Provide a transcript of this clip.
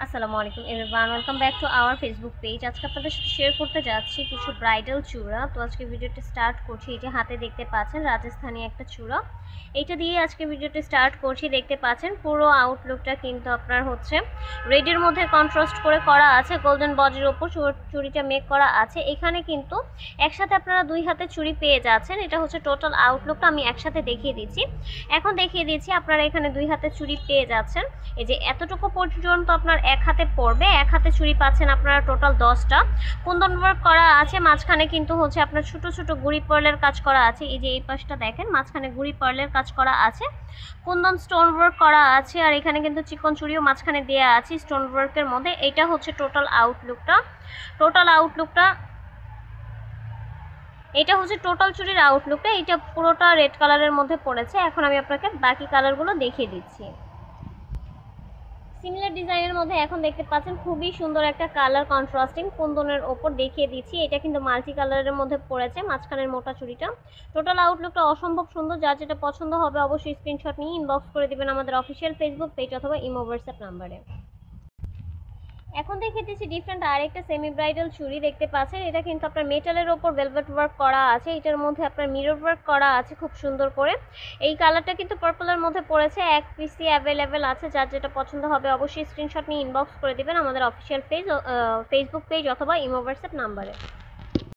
আসসালামু আলাইকুম everyone, welcome back to our Facebook page. আজকে আপনাদের সাথে শেয়ার করতে যাচ্ছি কিছু ব্রাইডাল চূড়া। তো আজকে ভিডিওটি স্টার্ট করছি। এই যে হাতে দেখতে পাচ্ছেন রাজস্থানী একটা চূড়া, এইটা দিয়ে আজকে ভিডিওটি স্টার্ট করছি। দেখতে পাচ্ছেন পুরো আউটলুকটা কিন্তু আপনার হচ্ছে রেডের মধ্যে কন্ট্রাস্ট করে করা আছে, গোল্ডেন বডির ওপর চুড়িটা মেক করা আছে। এখানে কিন্তু একসাথে আপনারা দুই হাতে চুড়ি পেয়ে যাচ্ছেন। এটা হচ্ছে টোটাল আউটলুকটা আমি একসাথে দেখিয়ে দিচ্ছি। এখন দেখিয়ে দিচ্ছি আপনারা এখানে দুই হাতে চুড়ি পেয়ে যাচ্ছেন। এই যে এতটুকু পর্যন্ত আপনার এক হাতে পড়বে, এক হাতে চুড়ি পাচ্ছেন আপনারা টোটাল 10টা। কুন্দন ওয়ার্ক করা আছে, মাঝখানে কিন্তু হচ্ছে আপনার ছোট ছোট গুড়ি পার্লের কাজ করা আছে। এই যে এই পাশটা দেখেন, মাঝখানে গুড়ি পার্লের কাজ করা আছে, কুন্দন স্টোন ওয়ার্ক করা আছে। আর এখানে কিন্তু চিকন চুড়িও মাঝখানে দেওয়া আছে স্টোন ওয়ার্কের মধ্যে। এটা হচ্ছে টোটাল আউটলুকটা। এটা হচ্ছে টোটাল চুড়ির আউটলুকটা। এটা পুরোটা রেড কালারের মধ্যে পড়েছে। এখন আমি আপনাকে বাকি কালারগুলো দেখিয়ে দিচ্ছি। সিমিলার ডিজাইনের মধ্যে এখন দেখতে পাচ্ছেন খুবই সুন্দর একটা কালার কন্ট্রাস্টিং কুন্দনের ওপর দেখিয়ে দিচ্ছি। এটা কিন্তু মাল্টি কালারের মধ্যে পড়েছে, মাঝখানের মোটা চুড়িটা। টোটাল আউটলুকটা অসম্ভব সুন্দর। যার যেটা পছন্দ হবে অবশ্যই স্ক্রিনশট নিয়ে ইনবক্স করে দিবেন আমাদের অফিসিয়াল ফেসবুক পেজ অথবা ইমো হোয়াটসঅ্যাপ নাম্বারে। এখন দেখিয়ে দিচ্ছি ডিফারেন্ট আরেকটা সেমি ব্রাইডাল চুড়ি। দেখতে পাচ্ছেন এটা কিন্তু আপনার মেটালের ওপর ভেলভেট ওয়ার্ক করা আছে। এটার মধ্যে আপনার মিরর ওয়ার্ক করা আছে খুব সুন্দর করে। এই কালারটা কিন্তু পার্পলের মধ্যে পড়েছে, এক পিসি অ্যাভেলেবেল আছে। যার যেটা পছন্দ হবে অবশ্যই স্ক্রিনশট নিয়ে ইনবক্স করে দিবেন আমাদের অফিসিয়াল ফেসবুক পেজ অথবা ইমো হোয়াটসঅ্যাপ নাম্বারে।